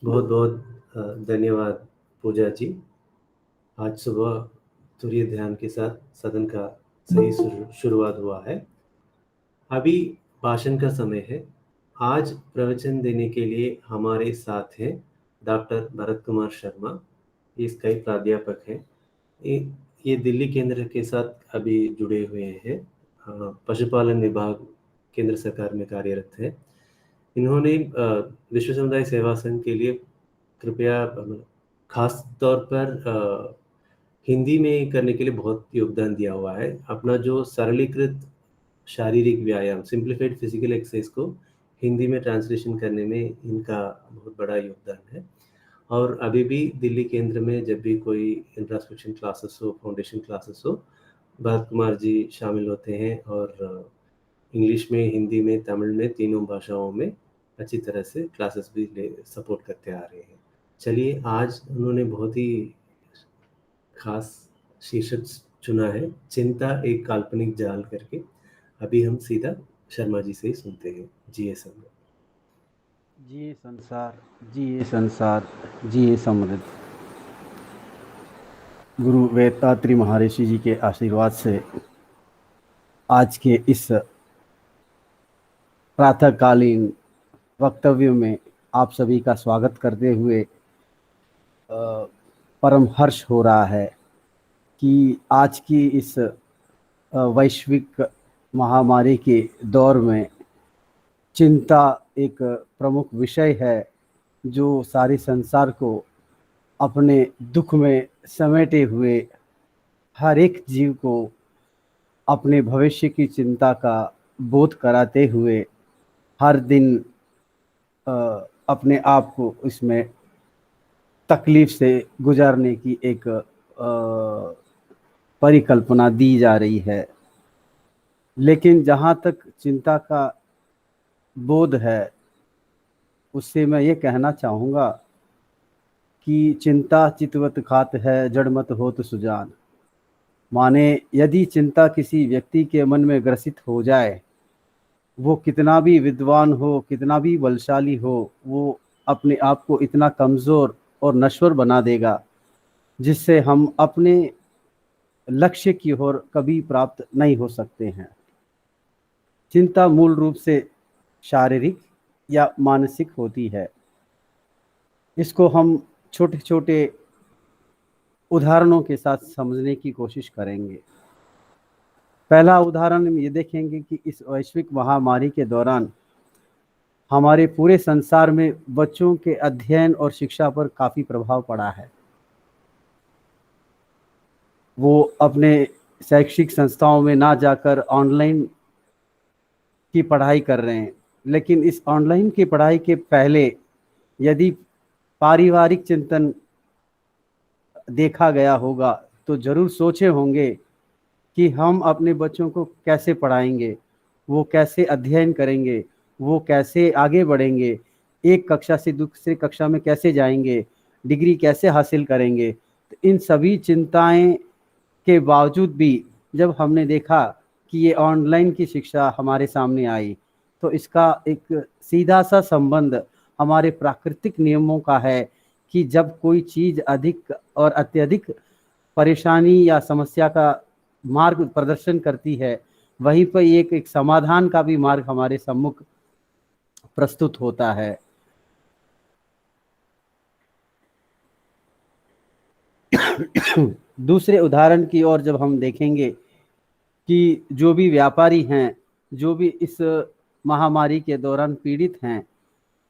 बहुत बहुत धन्यवाद पूजा जी। आज सुबह तुरीय ध्यान के साथ सदन का सही शुरुआत हुआ है। अभी भाषण का समय है। आज प्रवचन देने के लिए हमारे साथ हैं डॉक्टर भरत कुमार शर्मा। ये इसका एक प्राध्यापक है। ये ये दिल्ली केंद्र के साथ अभी जुड़े हुए हैं। पशुपालन विभाग केंद्र सरकार में कार्यरत है। इन्होंने विश्व समुदाय सेवा संघ के लिए कृपया खास तौर पर हिंदी में करने के लिए बहुत योगदान दिया हुआ है। अपना जो सरलीकृत शारीरिक व्यायाम सिंप्लीफाइड फिजिकल एक्सरसाइज को हिंदी में ट्रांसलेशन करने में इनका बहुत बड़ा योगदान है। और अभी भी दिल्ली केंद्र में जब भी कोई इंट्रोस्पेक्शन क्लासेस हो, फाउंडेशन क्लासेस हो, भरत कुमार जी शामिल होते हैं और इंग्लिश में, हिंदी में, तमिल में, तीनों भाषाओं में अच्छी तरह से क्लासेस भी सपोर्ट करते आ रहे हैं। चलिए, आज उन्होंने बहुत ही खास शीर्षक चुना है, चिंता एक काल्पनिक जाल करके। अभी हम सीधा शर्मा जी से ही सुनते हैं। जी शर्मा। जिए संसार, जिए संसार, जिए समृद्ध। गुरु वेदात्री महर्षि जी के आशीर्वाद से आज के इस प्रातःकालीन वक्तव्य में आप सभी का स्वागत करते हुए परम हर्ष हो रहा है कि आज की इस वैश्विक महामारी के दौर में चिंता एक प्रमुख विषय है जो सारे संसार को अपने दुख में समेटे हुए हर एक जीव को अपने भविष्य की चिंता का बोध कराते हुए हर दिन अपने आप को इसमें तकलीफ से गुजारने की एक परिकल्पना दी जा रही है। लेकिन जहाँ तक चिंता का बोध है, उससे मैं ये कहना चाहूँगा कि चिंता चितवत खात है, जड़ मत होत सुजान। माने यदि चिंता किसी व्यक्ति के मन में ग्रसित हो जाए, वो कितना भी विद्वान हो, कितना भी बलशाली हो, वो अपने आप को इतना कमज़ोर और नश्वर बना देगा जिससे हम अपने लक्ष्य की ओर कभी प्राप्त नहीं हो सकते हैं। चिंता मूल रूप से शारीरिक या मानसिक होती है। इसको हम छोटे छोटे उदाहरणों के साथ समझने की कोशिश करेंगे। पहला उदाहरण हम ये देखेंगे कि इस वैश्विक महामारी के दौरान हमारे पूरे संसार में बच्चों के अध्ययन और शिक्षा पर काफ़ी प्रभाव पड़ा है। वो अपने शैक्षिक संस्थाओं में ना जाकर ऑनलाइन की पढ़ाई कर रहे हैं। लेकिन इस ऑनलाइन की पढ़ाई के पहले यदि पारिवारिक चिंतन देखा गया होगा तो ज़रूर सोचे होंगे कि हम अपने बच्चों को कैसे पढ़ाएंगे, वो कैसे अध्ययन करेंगे, वो कैसे आगे बढ़ेंगे, एक कक्षा से दूसरी कक्षा में कैसे जाएंगे, डिग्री कैसे हासिल करेंगे। तो इन सभी चिंताएं के बावजूद भी जब हमने देखा कि ये ऑनलाइन की शिक्षा हमारे सामने आई, तो इसका एक सीधा सा संबंध हमारे प्राकृतिक नियमों का है कि जब कोई चीज़ अधिक और अत्यधिक परेशानी या समस्या का मार्ग प्रदर्शन करती है, वहीं पर एक समाधान का भी मार्ग हमारे सम्मुख प्रस्तुत होता है। दूसरे उदाहरण की ओर जब हम देखेंगे कि जो भी व्यापारी हैं, जो भी इस महामारी के दौरान पीड़ित हैं,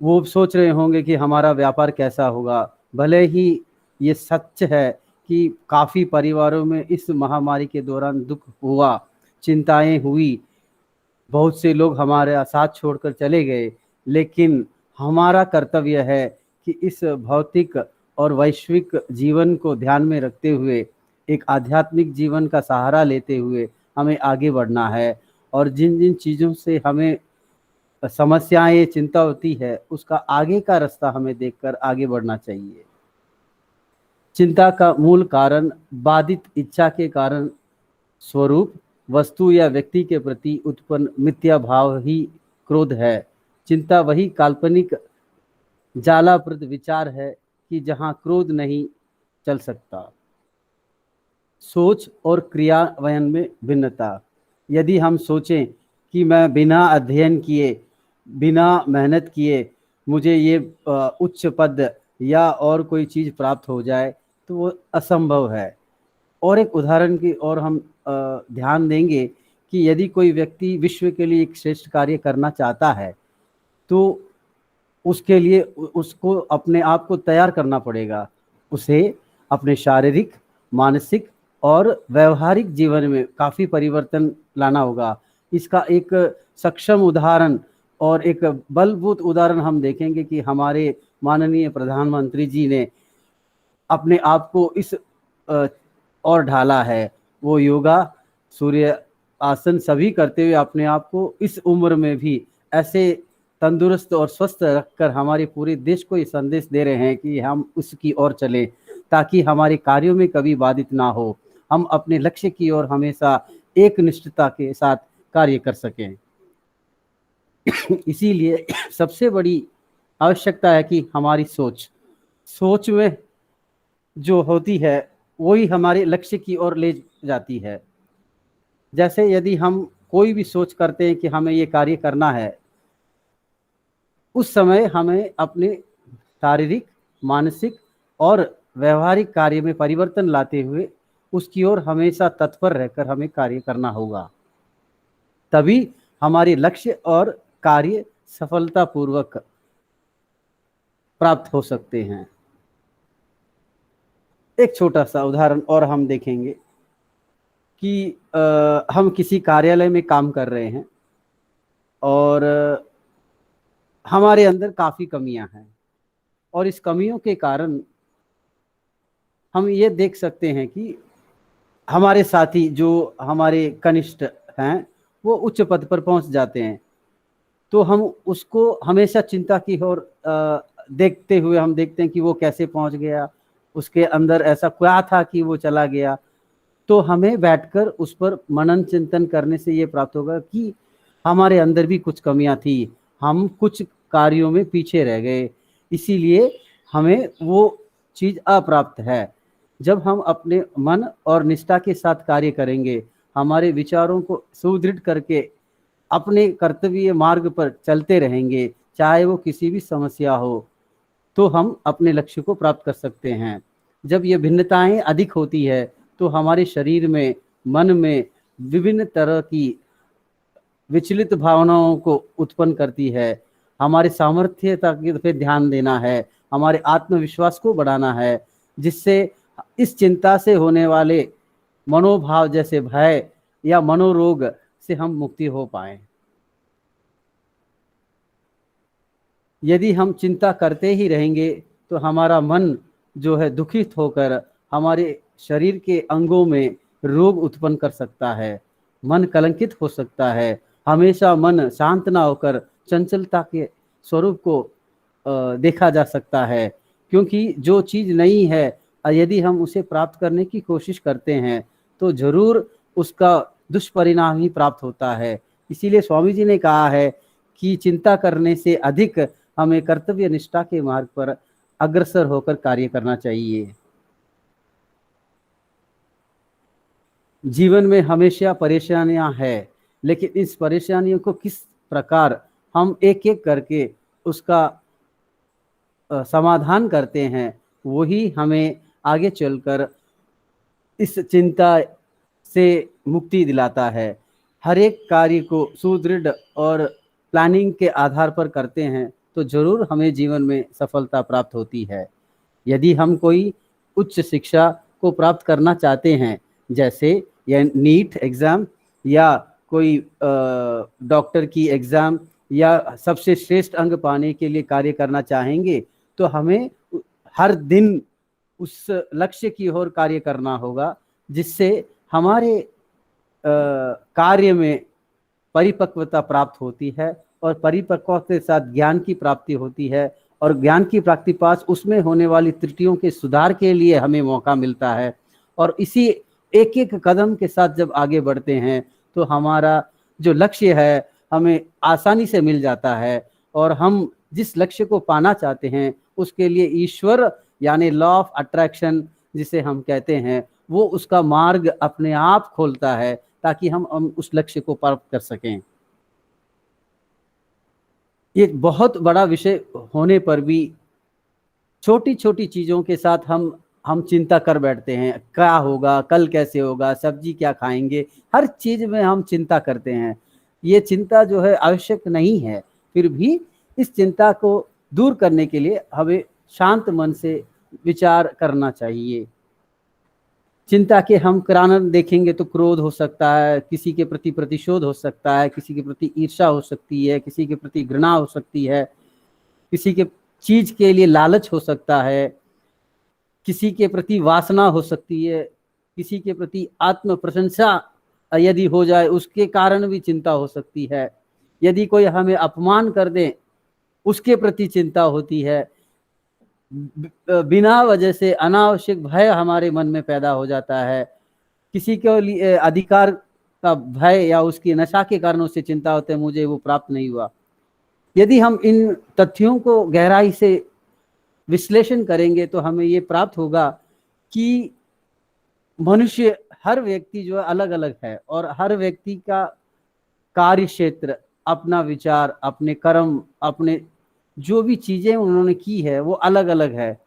वो सोच रहे होंगे कि हमारा व्यापार कैसा होगा। भले ही ये सच है कि काफ़ी परिवारों में इस महामारी के दौरान दुख हुआ, चिंताएं हुई, बहुत से लोग हमारे साथ छोड़कर चले गए, लेकिन हमारा कर्तव्य है कि इस भौतिक और वैश्विक जीवन को ध्यान में रखते हुए एक आध्यात्मिक जीवन का सहारा लेते हुए हमें आगे बढ़ना है। और जिन जिन चीज़ों से हमें समस्याएं, चिंता होती है, उसका आगे का रास्ता हमें देखकर आगे बढ़ना चाहिए। चिंता का मूल कारण बाधित इच्छा के कारण स्वरूप वस्तु या व्यक्ति के प्रति उत्पन्न मिथ्या भाव ही क्रोध है। चिंता वही काल्पनिक जालाप्रद विचार है कि जहाँ क्रोध नहीं चल सकता। सोच और क्रियान्वयन में भिन्नता। यदि हम सोचें कि मैं बिना अध्ययन किए, बिना मेहनत किए मुझे ये उच्च पद या और कोई चीज़ प्राप्त हो जाए, तो वो असंभव है। और एक उदाहरण की और हम ध्यान देंगे कि यदि कोई व्यक्ति विश्व के लिए एक श्रेष्ठ कार्य करना चाहता है, तो उसके लिए उसको अपने आप को तैयार करना पड़ेगा। उसे अपने शारीरिक, मानसिक और व्यवहारिक जीवन में काफ़ी परिवर्तन लाना होगा। इसका एक सक्षम उदाहरण और एक बलभूत उदाहरण हम देखेंगे कि हमारे माननीय प्रधानमंत्री जी ने अपने आप को इस और ढाला है। वो योगा, सूर्य आसन सभी करते हुए अपने आप को इस उम्र में भी ऐसे तंदुरुस्त और स्वस्थ रखकर हमारे पूरे देश को ये संदेश दे रहे हैं कि हम उसकी ओर चलें, ताकि हमारे कार्यों में कभी बाधित ना हो, हम अपने लक्ष्य की ओर हमेशा एक निष्ठता के साथ कार्य कर सकें। इसीलिए सबसे बड़ी आवश्यकता है कि हमारी सोच में जो होती है वही हमारे लक्ष्य की ओर ले जाती है। जैसे यदि हम कोई भी सोच करते हैं कि हमें ये कार्य करना है, उस समय हमें अपने शारीरिक, मानसिक और व्यवहारिक कार्य में परिवर्तन लाते हुए उसकी ओर हमेशा तत्पर रहकर हमें कार्य करना होगा। तभी हमारे लक्ष्य और कार्य सफलतापूर्वक प्राप्त हो सकते हैं। एक छोटा सा उदाहरण और हम देखेंगे कि हम किसी कार्यालय में काम कर रहे हैं और हमारे अंदर काफ़ी कमियां हैं, और इस कमियों के कारण हम ये देख सकते हैं कि हमारे साथी जो हमारे कनिष्ठ हैं वो उच्च पद पर पहुंच जाते हैं, तो हम उसको हमेशा चिंता की ओर देखते हुए हम देखते हैं कि वो कैसे पहुंच गया, उसके अंदर ऐसा क्या था कि वो चला गया। तो हमें बैठकर उस पर मनन चिंतन करने से ये प्राप्त होगा कि हमारे अंदर भी कुछ कमियां थी, हम कुछ कार्यों में पीछे रह गए, इसीलिए हमें वो चीज़ अप्राप्त है। जब हम अपने मन और निष्ठा के साथ कार्य करेंगे, हमारे विचारों को सुदृढ़ करके अपने कर्तव्य मार्ग पर चलते रहेंगे, चाहे वो किसी भी समस्या हो, तो हम अपने लक्ष्य को प्राप्त कर सकते हैं। जब ये भिन्नताएं अधिक होती है तो हमारे शरीर में, मन में विभिन्न तरह की विचलित भावनाओं को उत्पन्न करती है। हमारे सामर्थ्यता पे ध्यान देना है, हमारे आत्मविश्वास को बढ़ाना है, जिससे इस चिंता से होने वाले मनोभाव जैसे भय या मनोरोग से हम मुक्ति हो पाएं। यदि हम चिंता करते ही रहेंगे तो हमारा मन जो है दुखित होकर हमारे शरीर के अंगों में रोग उत्पन्न कर सकता है, मन कलंकित हो सकता है, हमेशा मन शांत ना होकर चंचलता के स्वरूप को देखा जा सकता है। क्योंकि जो चीज़ नहीं है, यदि हम उसे प्राप्त करने की कोशिश करते हैं तो जरूर उसका दुष्परिणाम ही प्राप्त होता है। इसीलिए स्वामी जी ने कहा है कि चिंता करने से अधिक हमें कर्तव्य निष्ठा के मार्ग पर अग्रसर होकर कार्य करना चाहिए। जीवन में हमेशा परेशानियां हैं, लेकिन इस परेशानियों को किस प्रकार हम एक एक करके उसका समाधान करते हैं, वही हमें आगे चलकर इस चिंता से मुक्ति दिलाता है। हर एक कार्य को सुदृढ़ और प्लानिंग के आधार पर करते हैं तो जरूर हमें जीवन में सफलता प्राप्त होती है। यदि हम कोई उच्च शिक्षा को प्राप्त करना चाहते हैं, जैसे या नीट एग्ज़ाम या कोई डॉक्टर की एग्ज़ाम या सबसे श्रेष्ठ अंक पाने के लिए कार्य करना चाहेंगे, तो हमें हर दिन उस लक्ष्य की ओर कार्य करना होगा, जिससे हमारे कार्य में परिपक्वता प्राप्त होती है और परिपक्वता के साथ ज्ञान की प्राप्ति होती है, और ज्ञान की प्राप्ति पास उसमें होने वाली त्रुटियों के सुधार के लिए हमें मौका मिलता है। और इसी एक एक कदम के साथ जब आगे बढ़ते हैं तो हमारा जो लक्ष्य है हमें आसानी से मिल जाता है और हम जिस लक्ष्य को पाना चाहते हैं उसके लिए ईश्वर यानी लॉ ऑफ अट्रैक्शन जिसे हम कहते हैं, वो उसका मार्ग अपने आप खोलता है ताकि हम उस लक्ष्य को प्राप्त कर सकें। एक बहुत बड़ा विषय होने पर भी छोटी छोटी चीजों के साथ हम चिंता कर बैठते हैं, क्या होगा, कल कैसे होगा, सब्जी क्या खाएंगे, हर चीज में हम चिंता करते हैं। ये चिंता जो है आवश्यक नहीं है, फिर भी इस चिंता को दूर करने के लिए हमें शांत मन से विचार करना चाहिए। चिंता के हम कारण देखेंगे तो क्रोध हो सकता है, किसी के प्रति प्रतिशोध हो सकता है, किसी के प्रति ईर्ष्या हो सकती है, किसी के प्रति घृणा हो सकती है, किसी के चीज के लिए लालच हो सकता है, किसी के प्रति वासना हो सकती है, किसी के प्रति आत्म प्रशंसा यदि हो जाए उसके कारण भी चिंता हो सकती है, यदि कोई हमें अपमान कर दे उसके प्रति चिंता होती है, बिना वजह से अनावश्यक भय हमारे मन में पैदा हो जाता है, किसी के लिए अधिकार का भय या उसकी नशा के कारणों से चिंता होते है, मुझे वो प्राप्त नहीं हुआ। यदि हम इन तथ्यों को गहराई से विश्लेषण करेंगे तो हमें ये प्राप्त होगा कि मनुष्य, हर व्यक्ति जो है अलग अलग है और हर व्यक्ति का कार्य क्षेत्र, अपना विचार, अपने कर्म, अपने जो भी चीजें उन्होंने की है वो अलग अलग है।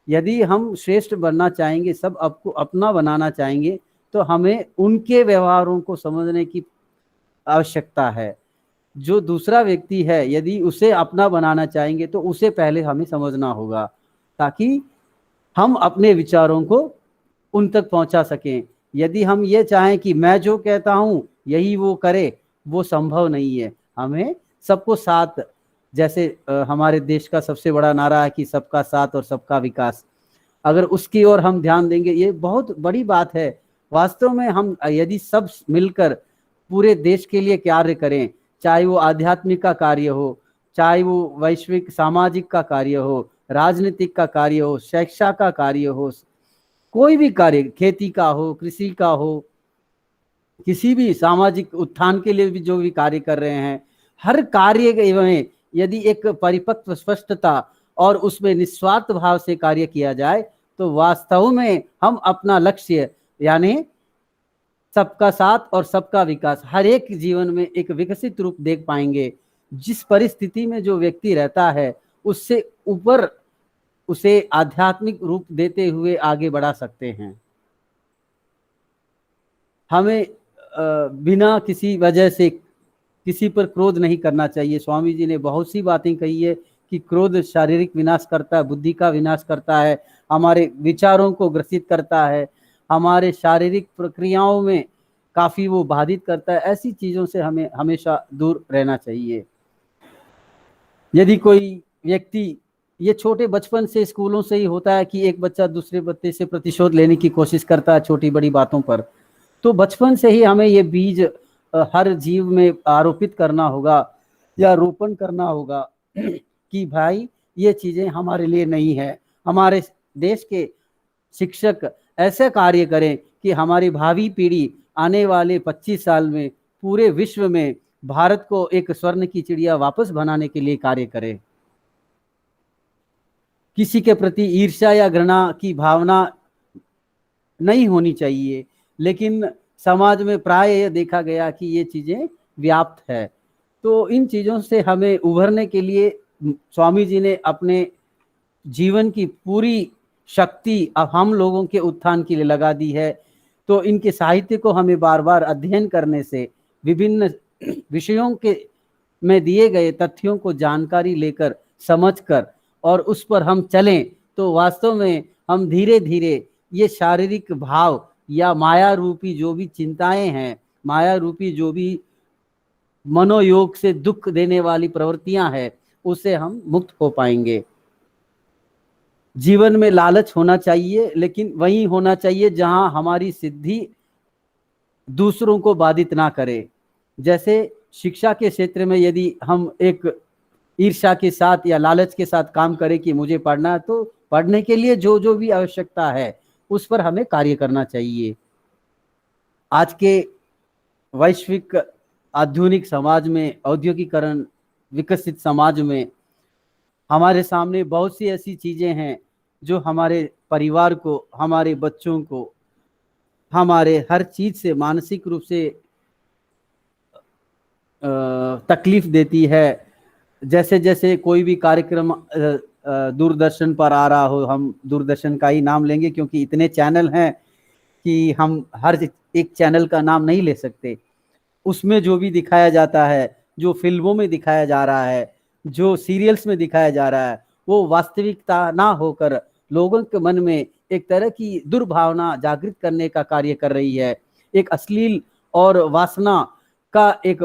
यदि हम श्रेष्ठ बनना चाहेंगे, सब आपको अपना बनाना चाहेंगे, तो हमें उनके व्यवहारों को समझने की आवश्यकता है। जो दूसरा व्यक्ति है यदि उसे अपना बनाना चाहेंगे तो उसे पहले हमें समझना होगा ताकि हम अपने विचारों को उन तक पहुंचा सकें। यदि हम ये चाहें कि मैं जो कहता हूं यही वो करे, वो संभव नहीं है। हमें सबको साथ, जैसे हमारे देश का सबसे बड़ा नारा है कि सबका साथ और सबका विकास, अगर उसकी ओर हम ध्यान देंगे, ये बहुत बड़ी बात है। वास्तव में हम यदि सब मिलकर पूरे देश के लिए कार्य करें, चाहे वो आध्यात्मिक का कार्य हो, चाहे वो वैश्विक सामाजिक का कार्य हो, राजनीतिक का कार्य हो, शिक्षा का कार्य हो, कोई भी कार्य, खेती का हो, कृषि का हो, किसी भी सामाजिक उत्थान के लिए भी जो भी कार्य कर रहे हैं, हर कार्य में यदि एक परिपक्व स्पष्टता और उसमें निस्वार्थ भाव से कार्य किया जाए तो वास्तव में हम अपना लक्ष्य यानी सबका साथ और सबका विकास हर एक जीवन में एक विकसित रूप देख पाएंगे। जिस परिस्थिति में जो व्यक्ति रहता है उससे ऊपर उसे आध्यात्मिक रूप देते हुए आगे बढ़ा सकते हैं। हमें बिना किसी वजह से किसी पर क्रोध नहीं करना चाहिए। स्वामी जी ने बहुत सी बातें कही है कि क्रोध शारीरिक विनाश करता है, बुद्धि का विनाश करता है, हमारे विचारों को ग्रसित करता है, हमारे शारीरिक प्रक्रियाओं में काफी वो बाधित करता है। ऐसी चीजों से हमें हमेशा दूर रहना चाहिए। यदि कोई व्यक्ति, ये छोटे बचपन से स्कूलों से ही होता है कि एक बच्चा दूसरे बच्चे से प्रतिशोध लेने की कोशिश करता है छोटी बड़ी बातों पर, तो बचपन से ही हमें ये बीज हर जीव में आरोपित करना होगा या रोपण करना होगा कि भाई ये चीजें हमारे लिए नहीं है। हमारे देश के शिक्षक ऐसे कार्य करें कि हमारी भावी पीढ़ी आने वाले 25 साल में पूरे विश्व में भारत को एक स्वर्ण की चिड़िया वापस बनाने के लिए कार्य करे। किसी के प्रति ईर्ष्या या घृणा की भावना नहीं होनी चाहिए, लेकिन समाज में प्राय यह देखा गया कि ये चीजें व्याप्त है। तो इन चीजों से हमें उभरने के लिए स्वामी जी ने अपने जीवन की पूरी शक्ति अब हम लोगों के उत्थान के लिए लगा दी है। तो इनके साहित्य को हमें बार बार अध्ययन करने से, विभिन्न विषयों के में दिए गए तथ्यों को जानकारी लेकर, समझकर और उस पर हम चलें तो वास्तव में हम धीरे धीरे ये शारीरिक भाव या माया रूपी जो भी चिंताएं हैं, माया रूपी जो भी मनोयोग से दुख देने वाली प्रवृत्तियां हैं, उससे हम मुक्त हो पाएंगे। जीवन में लालच होना चाहिए, लेकिन वही होना चाहिए जहां हमारी सिद्धि दूसरों को बाधित ना करे। जैसे शिक्षा के क्षेत्र में यदि हम एक ईर्ष्या के साथ या लालच के साथ काम करें कि मुझे पढ़ना है, तो पढ़ने के लिए जो जो भी आवश्यकता है उस पर हमें कार्य करना चाहिए। आज के वैश्विक आधुनिक समाज में औद्योगिकरण, विकसित समाज में हमारे सामने बहुत सी ऐसी चीजें हैं जो हमारे परिवार को, हमारे बच्चों को, हमारे हर चीज से मानसिक रूप से तकलीफ देती है। जैसे जैसे कोई भी कार्यक्रम दूरदर्शन पर आ रहा हो, हम दूरदर्शन का ही नाम लेंगे क्योंकि इतने चैनल हैं कि हम हर एक चैनल का नाम नहीं ले सकते। उसमें जो भी दिखाया जाता है, जो फिल्मों में दिखाया जा रहा है, जो सीरियल्स में दिखाया जा रहा है, वो वास्तविकता ना होकर लोगों के मन में एक तरह की दुर्भावना जागृत करने का कार्य कर रही है। एक अश्लील और वासना का एक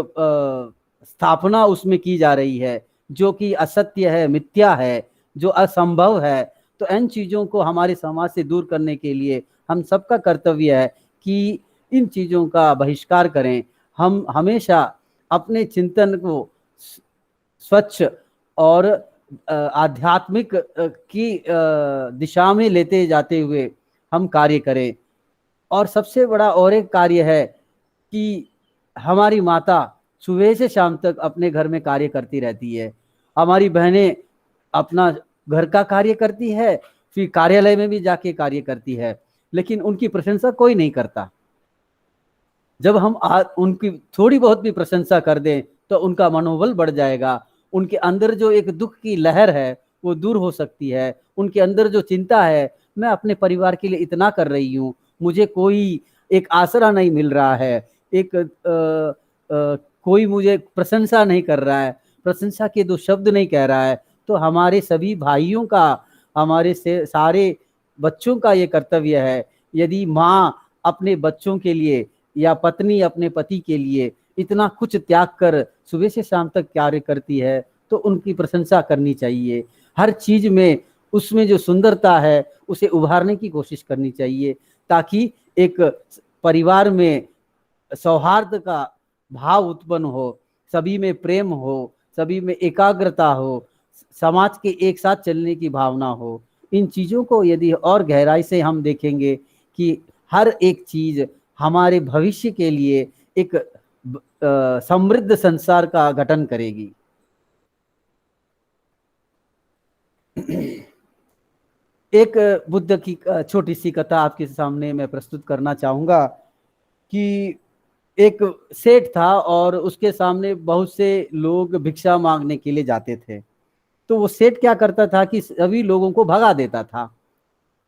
स्थापना उसमें की जा रही है, जो कि असत्य है, मिथ्या है, जो असंभव है। तो इन चीजों को हमारे समाज से दूर करने के लिए हम सबका कर्तव्य है कि इन चीजों का बहिष्कार करें। हम हमेशा अपने चिंतन को स्वच्छ और आध्यात्मिक की दिशा में लेते जाते हुए हम कार्य करें। और सबसे बड़ा और एक कार्य है कि हमारी माता सुबह से शाम तक अपने घर में कार्य करती रहती है। हमारी बहनें अपना घर का कार्य करती है, फिर कार्यालय में भी जाके कार्य करती है, लेकिन उनकी प्रशंसा कोई नहीं करता। जब हम उनकी थोड़ी बहुत भी प्रशंसा कर दें तो उनका मनोबल बढ़ जाएगा। उनके अंदर जो एक दुख की लहर है वो दूर हो सकती है। उनके अंदर जो चिंता है, मैं अपने परिवार के लिए इतना कर रही हूँ, मुझे कोई एक आसरा नहीं मिल रहा है, एक कोई मुझे प्रशंसा नहीं कर रहा है, प्रशंसा के दो शब्द नहीं कह रहा है। तो हमारे सभी भाइयों का, हमारे से सारे बच्चों का ये कर्तव्य है, यदि माँ अपने बच्चों के लिए या पत्नी अपने पति के लिए इतना कुछ त्याग कर सुबह से शाम तक कार्य करती है तो उनकी प्रशंसा करनी चाहिए। हर चीज में उसमें जो सुंदरता है उसे उभारने की कोशिश करनी चाहिए, ताकि एक परिवार में सौहार्द का भाव उत्पन्न हो, सभी में प्रेम हो, सभी में एकाग्रता हो, समाज के एक साथ चलने की भावना हो। इन चीजों को यदि और गहराई से हम देखेंगे कि हर एक चीज हमारे भविष्य के लिए एक समृद्ध संसार का गठन करेगी। एक बुद्ध की छोटी सी कथा आपके सामने मैं प्रस्तुत करना चाहूंगा कि एक सेठ था और उसके सामने बहुत से लोग भिक्षा मांगने के लिए जाते थे। तो वो सेठ क्या करता था कि सभी लोगों को भगा देता था।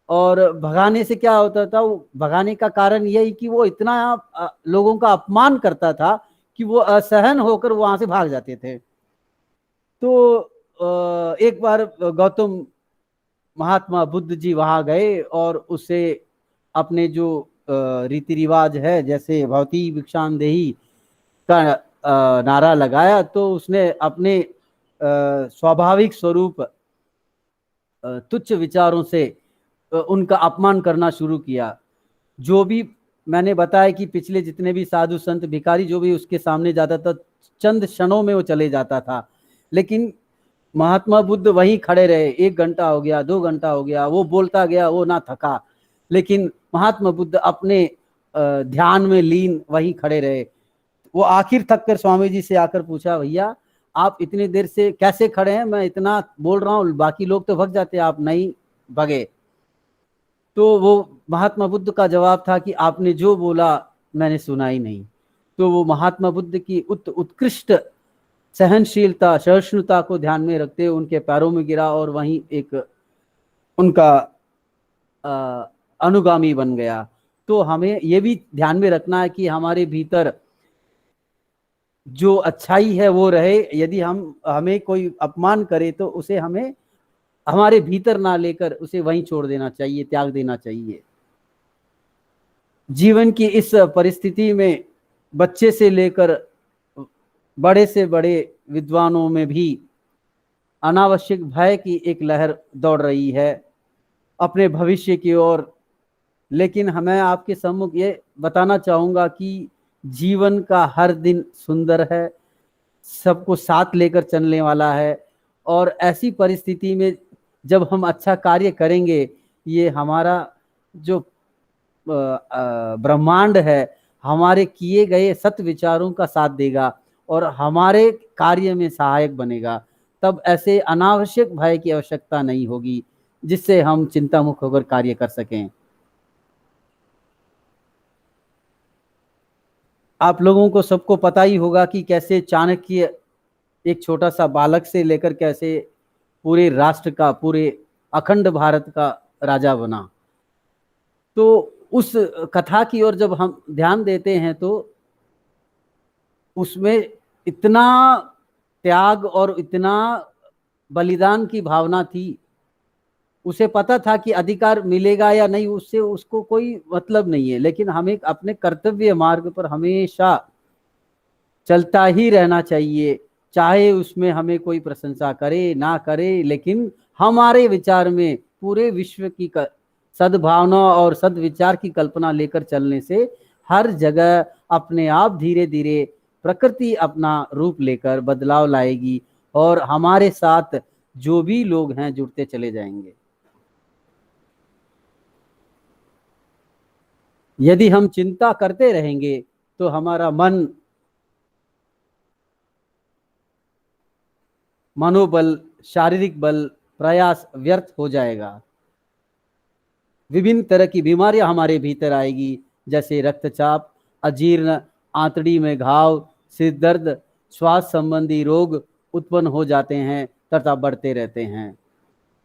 और भगाने से क्या होता था, वो भगाने का कारण यही कि वो इतना लोगों का अपमान करता था कि वो असहन होकर वहां से भाग जाते थे। तो एक बार गौतम महात्मा बुद्ध जी वहां गए और उसे अपने जो रीति रिवाज है, जैसे भवती भिक्षांदेही का नारा लगाया, तो उसने अपने स्वाभाविक स्वरूप तुच्छ विचारों से उनका अपमान करना शुरू किया। जो भी मैंने बताया कि पिछले जितने भी साधु संत भिखारी जो भी उसके सामने जाता था, चंद क्षणों में वो चले जाता था। लेकिन महात्मा बुद्ध वहीं खड़े रहे, 1 घंटा हो गया, 2 घंटा हो गया, वो बोलता गया, वो ना थका, लेकिन महात्मा बुद्ध अपने ध्यान में लीन वहीं खड़े रहे। वो आखिर थक कर स्वामी जी से आकर पूछा, भैया आप इतनी देर से कैसे खड़े हैं, मैं इतना बोल रहा हूँ, बाकी लोग तो भग जाते, आप नहीं भगे। तो वो महात्मा बुद्ध का जवाब था कि आपने जो बोला मैंने सुना ही नहीं। तो वो महात्मा बुद्ध की उत्कृष्ट सहनशीलता, सहिष्णुता को ध्यान में रखते हुए उनके पैरों में गिरा और वहीं एक उनका अनुगामी बन गया। तो हमें ये भी ध्यान में रखना है कि हमारे भीतर जो अच्छाई है वो रहे। यदि हमें कोई अपमान करे तो उसे हमें हमारे भीतर ना लेकर उसे वहीं छोड़ देना चाहिए, त्याग देना चाहिए। जीवन की इस परिस्थिति में बच्चे से लेकर बड़े से बड़े विद्वानों में भी अनावश्यक भय की एक लहर दौड़ रही है अपने भविष्य की ओर। लेकिन हमें आपके सम्मुख ये बताना चाहूंगा कि जीवन का हर दिन सुंदर है, सबको साथ लेकर चलने वाला है। और ऐसी परिस्थिति में जब हम अच्छा कार्य करेंगे, ये हमारा जो ब्रह्मांड है हमारे किए गए सत विचारों का साथ देगा और हमारे कार्य में सहायक बनेगा, तब ऐसे अनावश्यक भय की आवश्यकता नहीं होगी, जिससे हम चिंता मुक्त होकर कार्य कर सकें। आप लोगों को सबको पता ही होगा कि कैसे चाणक्य एक छोटा सा बालक से लेकर कैसे पूरे राष्ट्र का, पूरे अखंड भारत का राजा बना। तो उस कथा की ओर जब हम ध्यान देते हैं तो उसमें इतना त्याग और इतना बलिदान की भावना थी। उसे पता था कि अधिकार मिलेगा या नहीं, उससे उसको कोई मतलब नहीं है, लेकिन हमें अपने कर्तव्य मार्ग पर हमेशा चलता ही रहना चाहिए, चाहे उसमें हमें कोई प्रशंसा करे ना करे, लेकिन हमारे विचार में पूरे विश्व की सद्भावना और सद्विचार की कल्पना लेकर चलने से हर जगह अपने आप धीरे धीरे प्रकृति अपना रूप लेकर बदलाव लाएगी और हमारे साथ जो भी लोग हैं जुड़ते चले जाएंगे। यदि हम चिंता करते रहेंगे तो हमारा मनोबल, शारीरिक बल, प्रयास व्यर्थ हो जाएगा। विभिन्न तरह की बीमारियां हमारे भीतर आएगी, जैसे रक्तचाप, अजीर्ण, आंतड़ी में घाव, सिर दर्द, श्वास संबंधी रोग उत्पन्न हो जाते हैं तथा बढ़ते रहते हैं।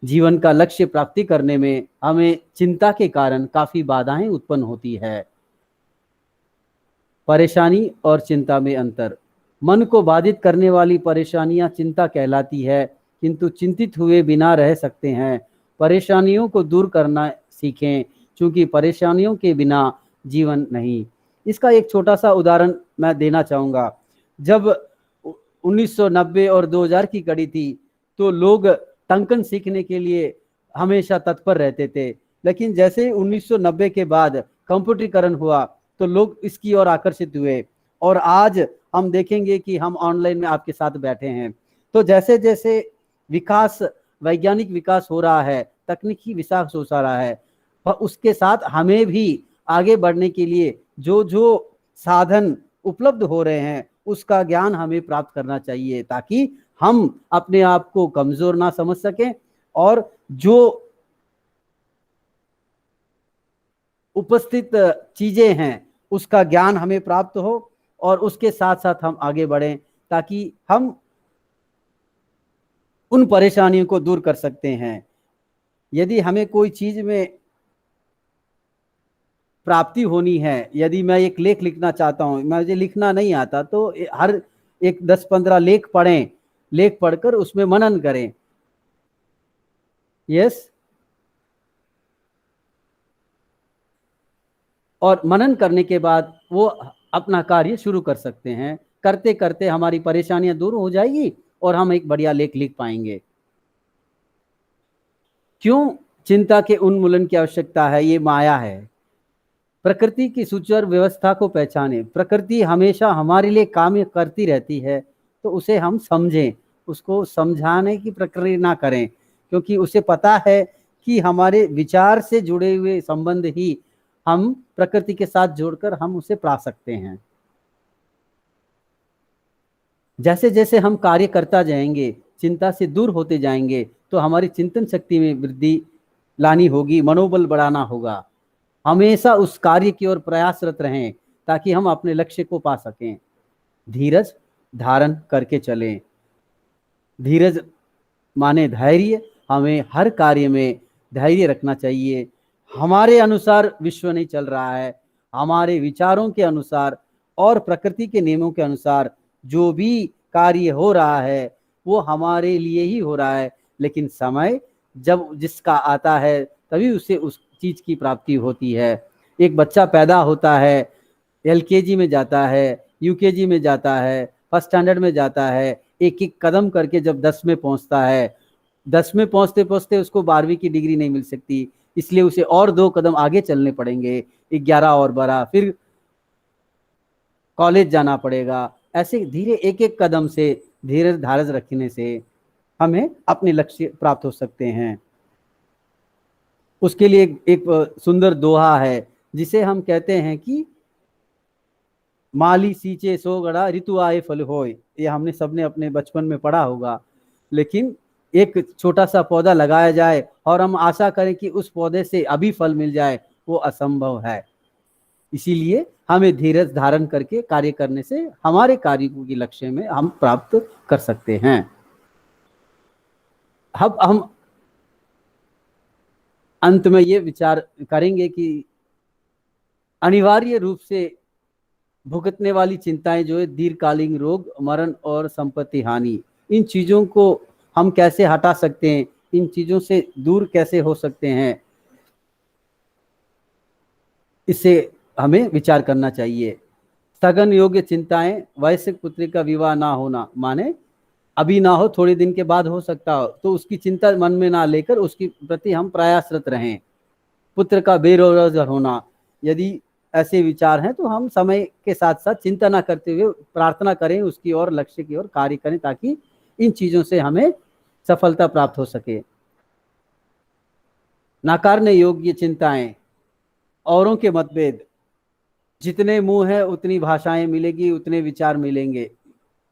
जीवन का लक्ष्य प्राप्ति करने में हमें चिंता के कारण काफी बाधाएं उत्पन्न होती है। परेशानी और चिंता में अंतर। मन को बाधित करने वाली परेशानियां चिंता कहलाती है, किंतु चिंतित हुए बिना रह सकते हैं। परेशानियों को दूर करना सीखें, क्योंकि परेशानियों के बिना जीवन नहीं। इसका एक छोटा सा उदाहरण मैं देना चाहूँगा। जब 1990 और 2000 की कड़ी थी तो लोग टंकन सीखने के लिए हमेशा तत्पर रहते थे, लेकिन जैसे 1990 के बाद कंप्यूटरीकरण हुआ तो लोग इसकी ओर आकर्षित हुए और आज हम देखेंगे कि हम ऑनलाइन में आपके साथ बैठे हैं। तो जैसे जैसे विकास, वैज्ञानिक विकास हो रहा है, तकनीकी विकास हो रहा है, और उसके साथ हमें भी आगे बढ़ने के लिए जो जो साधन उपलब्ध हो रहे हैं उसका ज्ञान हमें प्राप्त करना चाहिए, ताकि हम अपने आप को कमजोर ना समझ सकें और जो उपस्थित चीजें हैं उसका ज्ञान हमें प्राप्त हो और उसके साथ साथ हम आगे बढ़ें, ताकि हम उन परेशानियों को दूर कर सकते हैं। यदि हमें कोई चीज में प्राप्ति होनी है, यदि मैं एक लेख लिखना चाहता हूं, मुझे लिखना नहीं आता, तो हर एक 10-15 लेख पढ़ें, लेख पढ़कर उसमें मनन करें। यस, और मनन करने के बाद वो अपना कार्य शुरू कर सकते हैं। करते करते हमारी परेशानियां दूर हो जाएगी और हम एक बढ़िया लेख लिख पाएंगे। क्यों चिंता के उन्मूलन की आवश्यकता है? ये माया है। प्रकृति की सुचारू व्यवस्था को पहचाने। प्रकृति हमेशा हमारे लिए काम करती रहती है, तो उसे हम समझें, उसको समझाने की प्रक्रिया ना करें, क्योंकि उसे पता है कि हमारे विचार से जुड़े हुए संबंध ही हम प्रकृति के साथ जोड़कर हम उसे पा सकते हैं। जैसे जैसे हम कार्य करता जाएंगे, चिंता से दूर होते जाएंगे, तो हमारी चिंतन शक्ति में वृद्धि लानी होगी, मनोबल बढ़ाना होगा। हमेशा उस कार्य की ओर प्रयासरत रहें ताकि हम अपने लक्ष्य को पा सकें। धीरज धारण करके चलें। धीरज माने धैर्य। हमें हर कार्य में धैर्य रखना चाहिए। हमारे अनुसार विश्व नहीं चल रहा है, हमारे विचारों के अनुसार और प्रकृति के नियमों के अनुसार जो भी कार्य हो रहा है वो हमारे लिए ही हो रहा है, लेकिन समय जब जिसका आता है तभी उसे उस चीज की प्राप्ति होती है। एक बच्चा पैदा होता है, एलकेजी में जाता है, यूकेजी में जाता है, फर्स्ट स्टैंडर्ड में जाता है, एक एक कदम करके जब 10 में पहुंचता है, 10 में पहुंचते पहुंचते उसको 12वीं की डिग्री नहीं मिल सकती, इसलिए उसे और 2 कदम आगे चलने पड़ेंगे, 11 और 12, फिर कॉलेज जाना पड़ेगा। ऐसे धीरे एक एक कदम से धीरज धारज रखने से हमें अपने लक्ष्य प्राप्त हो सकते हैं। उसके लिए एक सुंदर दोहा है जिसे हम कहते हैं कि माली सींचे सो गड़ा ऋतु आए फल होए, ये हमने सबने अपने बचपन में पढ़ा होगा। लेकिन एक छोटा सा पौधा लगाया जाए और हम आशा करें कि उस पौधे से अभी फल मिल जाए, वो असंभव है। इसीलिए हमें धीरज धारण करके कार्य करने से हमारे कार्य की लक्ष्य में हम प्राप्त कर सकते हैं। अब हम अंत में ये विचार करेंगे कि अनिवार्य रूप से भुगतने वाली चिंताएं जो है दीर्घकालीन रोग, मरण और संपत्ति हानि, इन चीजों को हम कैसे हटा सकते हैं, इन चीजों से दूर कैसे हो सकते हैं, इससे हमें विचार करना चाहिए। स्थगन योग्य चिंताएं, वयस्क पुत्री का विवाह ना होना, माने अभी ना हो, थोड़े दिन के बाद हो सकता हो, तो उसकी चिंता मन में ना लेकर उसके प्रति हम प्रयासरत रहें। पुत्र का बेरोजगार होना, यदि ऐसे विचार हैं तो हम समय के साथ साथ चिंता ना करते हुए प्रार्थना करें, उसकी ओर लक्ष्य की ओर कार्य करें, ताकि इन चीजों से हमें सफलता प्राप्त हो सके। नकारने योग्य चिंताएं, औरों के मतभेद, जितने मुंह है उतनी भाषाएं मिलेगी, उतने विचार मिलेंगे,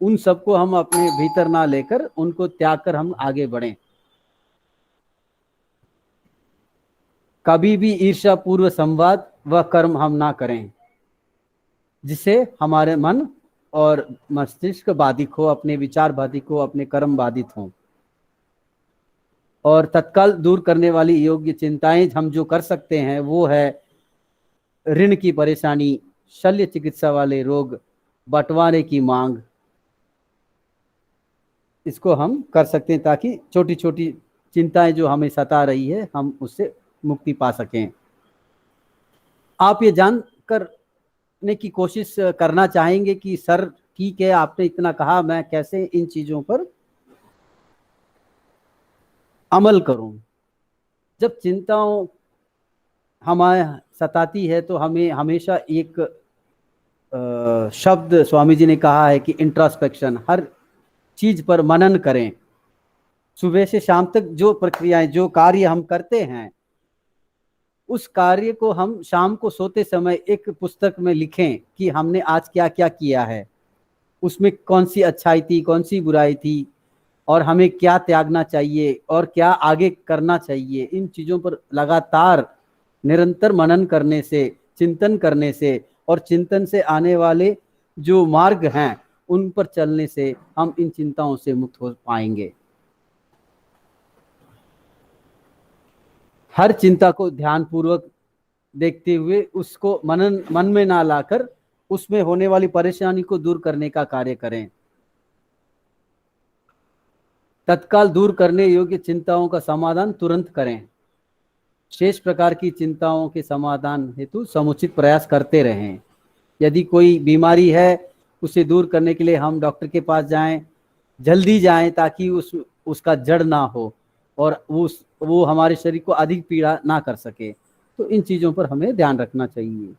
उन सबको हम अपने भीतर ना लेकर उनको त्याग कर हम आगे बढ़ें। कभी भी ईर्ष्या पूर्व संवाद व कर्म हम ना करें, जिससे हमारे मन और मस्तिष्क बाधित हो, अपने विचार बाधित हो, अपने कर्म बाधित हों। और तत्काल दूर करने वाली योग्य चिंताएं हम जो कर सकते हैं वो है ऋण की परेशानी, शल्य चिकित्सा वाले रोग, बंटवारे की मांग, इसको हम कर सकते हैं ताकि छोटी छोटी चिंताएं जो हमें सता रही है हम उससे मुक्ति पा सकें। आप ये जानने की कोशिश करना चाहेंगे कि सर ठीक है, आपने इतना कहा, मैं कैसे इन चीजों पर अमल करूं। जब चिंताओं हमारे सताती है तो हमें हमेशा एक शब्द स्वामी जी ने कहा है कि इंट्रोस्पेक्शन, हर चीज पर मनन करें। सुबह से शाम तक जो प्रक्रियाएं, जो कार्य हम करते हैं, उस कार्य को हम शाम को सोते समय एक पुस्तक में लिखें कि हमने आज क्या क्या किया है, उसमें कौन सी अच्छाई थी, कौन सी बुराई थी, और हमें क्या त्यागना चाहिए और क्या आगे करना चाहिए। इन चीजों पर लगातार निरंतर मनन करने से, चिंतन करने से, और चिंतन से आने वाले जो मार्ग हैं उन पर चलने से हम इन चिंताओं से मुक्त हो पाएंगे। हर चिंता को ध्यान पूर्वक देखते हुए उसको मन में ना लाकर उसमें होने वाली परेशानी को दूर करने का कार्य करें। तत्काल दूर करने योग्य चिंताओं का समाधान तुरंत करें। शेष प्रकार की चिंताओं के समाधान हेतु समुचित प्रयास करते रहें। यदि कोई बीमारी है उसे दूर करने के लिए हम डॉक्टर के पास जाएं, जल्दी जाएं, ताकि उसका जड़ ना हो और वो हमारे शरीर को अधिक पीड़ा ना कर सके। तो इन चीजों पर हमें ध्यान रखना चाहिए।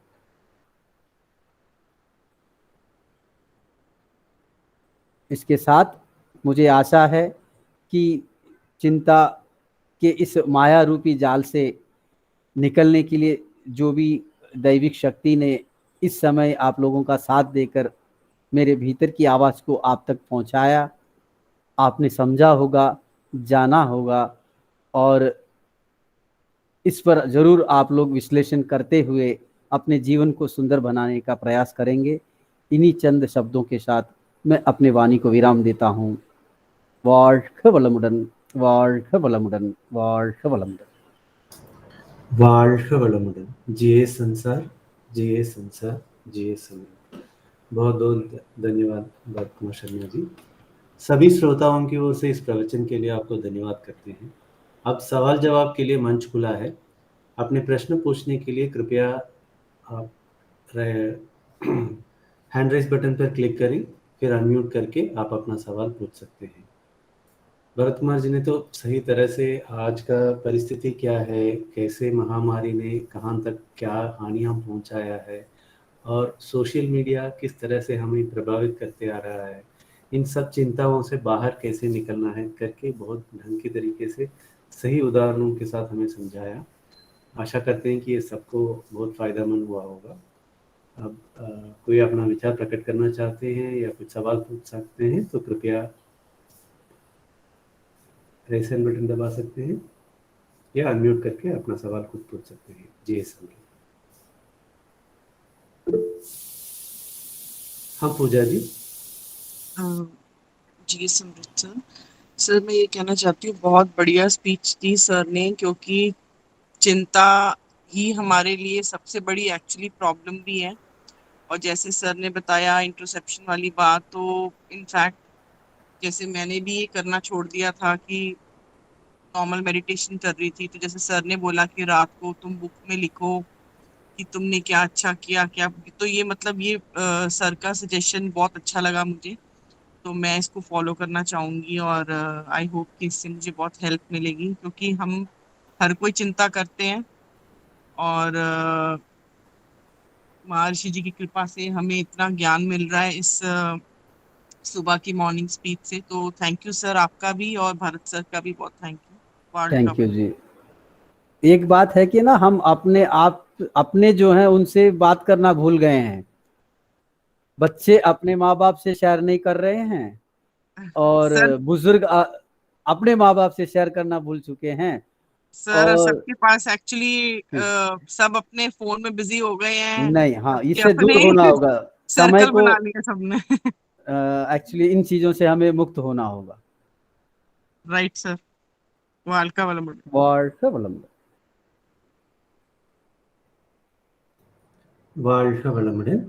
इसके साथ मुझे आशा है कि चिंता के इस माया रूपी जाल से निकलने के लिए जो भी दैविक शक्ति ने इस समय आप लोगों का साथ देकर मेरे भीतर की आवाज़ को आप तक पहुंचाया, आपने समझा होगा, जाना होगा, और इस पर जरूर आप लोग विश्लेषण करते हुए अपने जीवन को सुंदर बनाने का प्रयास करेंगे। इन्हीं चंद शब्दों के साथ मैं अपने वाणी को विराम देता हूँ। வாழ்க வளமுடன், வாழ்க வளமுடன், வாழ்க வளமுடன்। வாழ்க वलमुडन। जिए संसार, जिए संसार, जिए समय। बहुत बहुत धन्यवाद भरत कुमार शर्मा जी। सभी श्रोताओं की ओर से इस प्रवचन के लिए आपको धन्यवाद करते हैं। अब सवाल जवाब के लिए मंच खुला है। अपने प्रश्न पूछने के लिए कृपया आप हैंड रेस बटन पर क्लिक करें, फिर अनम्यूट करके आप अपना सवाल पूछ सकते हैं। भरत कुमार जी ने तो सही तरह से आज का परिस्थिति क्या है, कैसे महामारी ने कहाँ तक क्या हानियाँ पहुँचाया है, और सोशल मीडिया किस तरह से हमें प्रभावित करते आ रहा है, इन सब चिंताओं से बाहर कैसे निकलना है करके बहुत ढंग की तरीके से सही उदाहरणों के साथ हमें समझाया। आशा करते हैं कि ये सबको बहुत फ़ायदेमंद हुआ होगा। अब कोई अपना विचार प्रकट करना चाहते हैं या कुछ सवाल पूछ सकते हैं तो कृपया रेज हैंड बटन दबा सकते हैं या अनम्यूट करके अपना सवाल खुद पूछ सकते हैं। जी समृद्ध। हाँ पूजा जी। जी समृद्ध सर। सर मैं ये कहना चाहती हूँ, बहुत बढ़िया स्पीच दी सर ने, क्योंकि चिंता ही हमारे लिए सबसे बड़ी एक्चुअली प्रॉब्लम भी है। और जैसे सर ने बताया इंट्रोसेप्शन वाली बात, तो इनफैक्ट जैसे मैंने भी ये करना छोड़ दिया था कि नॉर्मल मेडिटेशन कर रही थी, तो जैसे सर ने बोला कि रात को तुम बुक में लिखो कि तुमने क्या अच्छा किया क्या, तो ये मतलब ये सर का सजेशन बहुत अच्छा लगा मुझे, तो मैं इसको फॉलो करना चाहूंगी। और आई होप कि इससे मुझे बहुत हेल्प मिलेगी, क्योंकि हम हर कोई चिंता करते हैं। और महर्षि जी की कृपा से हमें इतना ज्ञान मिल रहा है इस सुबह की मॉर्निंग स्पीच से। तो थैंक यू सर, आपका भी और भारत सर का भी बहुत thank you. World thank you cup. जी। एक बात है कि ना, हम अपने जो हैं उनसे बात करना भूल गए हैं। बच्चे अपने माँ बाप से शेयर नहीं कर रहे हैं और सर बुजुर्ग अपने माँ बाप से शेयर करना भूल चुके हैं। सर और सबके पास एक्चुअली सब अपने फोन में बिजी हो गए हैं, नहीं, हाँ, सबके इससे दूर होना अपने होगा। समय सर्कल को बना लिया सबने। एक्चुअली इन चीजों से हमें मुक्त होना होगा। Right sir. वालका वाला बोल। வாழ்க வளமுடன்। வாழ்க वलमुடன்।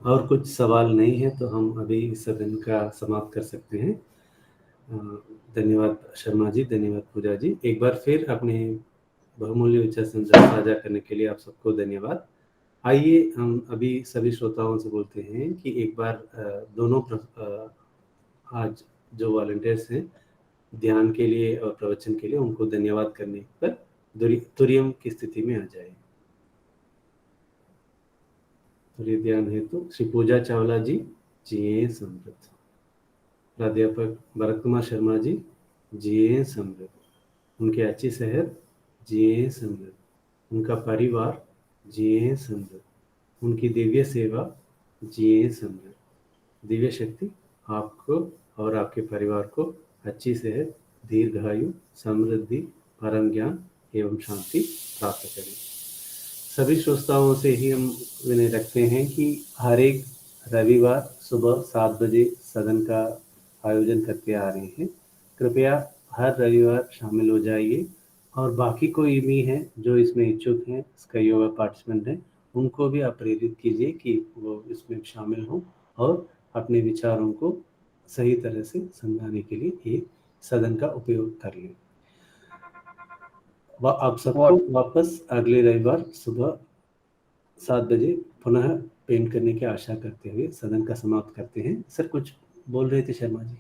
और कुछ सवाल नहीं है तो हम अभी इस सदन का समाप्त कर सकते हैं। धन्यवाद शर्मा जी, धन्यवाद पूजा जी। एक बार फिर अपने बहुमूल्य विचार साझा करने के लिए आप सबको धन्यवाद। आइए हम अभी सभी श्रोताओं से बोलते हैं कि एक बार दोनों आज जो वॉलंटियर्स हैं ध्यान के लिए और प्रवचन के लिए, उनको धन्यवाद करने पर तुरियम की स्थिति में आ जाए। तुरीय ध्यान हेतु श्री पूजा चावला जी, जिए समृद्ध। प्राध्यापक भरत कुमार शर्मा जी, जिए समृद्ध। उनकी अच्छी सेहत, जिए समृद्ध। उनका परिवार, जिए समृद्ध। उनकी दिव्य सेवा, जिए समृद्ध। दिव्य शक्ति आपको और आपके परिवार को अच्छी सेहत, दीर्घायु, समृद्धि, परम ज्ञान एवं शांति प्राप्त करें। सभी श्रोताओं से ही हम विनय रखते हैं कि हर एक रविवार सुबह 7 बजे सदन का आयोजन करके आ रहे हैं। कृपया हर रविवार शामिल हो जाइए। और बाकी कोई भी हैं जो इसमें इच्छुक हैं, इसका योगा पार्टिसिपेंट हैं, उनको भी आप प्रेरित कीजिए कि वो इसमें शामिल हों और अपने विचारों को सही तरह से समझाने के लिए ये सदन का उपयोग कर लें। आप सबको वापस अगले रविवार सुबह 7 बजे पुनः पेंट करने की आशा करते हुए सदन का समाप्त करते हैं। सर कुछ बोल रहे थे शर्मा जी?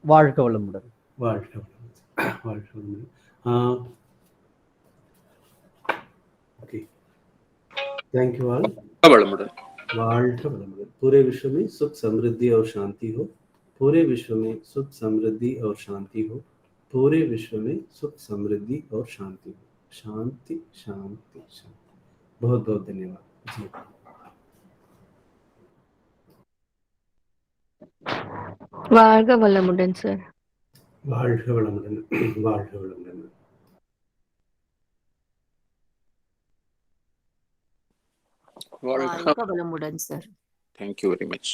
வாழ்க வளமுடன்। வாழ்க वलमुடன்। வாழ்க वलमुடன்। हाँ, ओके, थैंक यू ऑल। वलमुடன்। வாழ்க वलमुடன்। पूरे विश्व में सुख समृद्धि और शांति हो। पूरे विश्व में सुख समृद्धि और शांति हो। पूरे विश्व में सुख समृद्धि और शांति हो। शांति शांति शांति। बहुत बहुत धन्यवाद जी। வாழ்க வளமுடன் சார்। வாழ்க வளமுடன்। வாழ்க வளமுடன்। வாழ்க வாழ்க வளமுடன் sir. Thank you very much.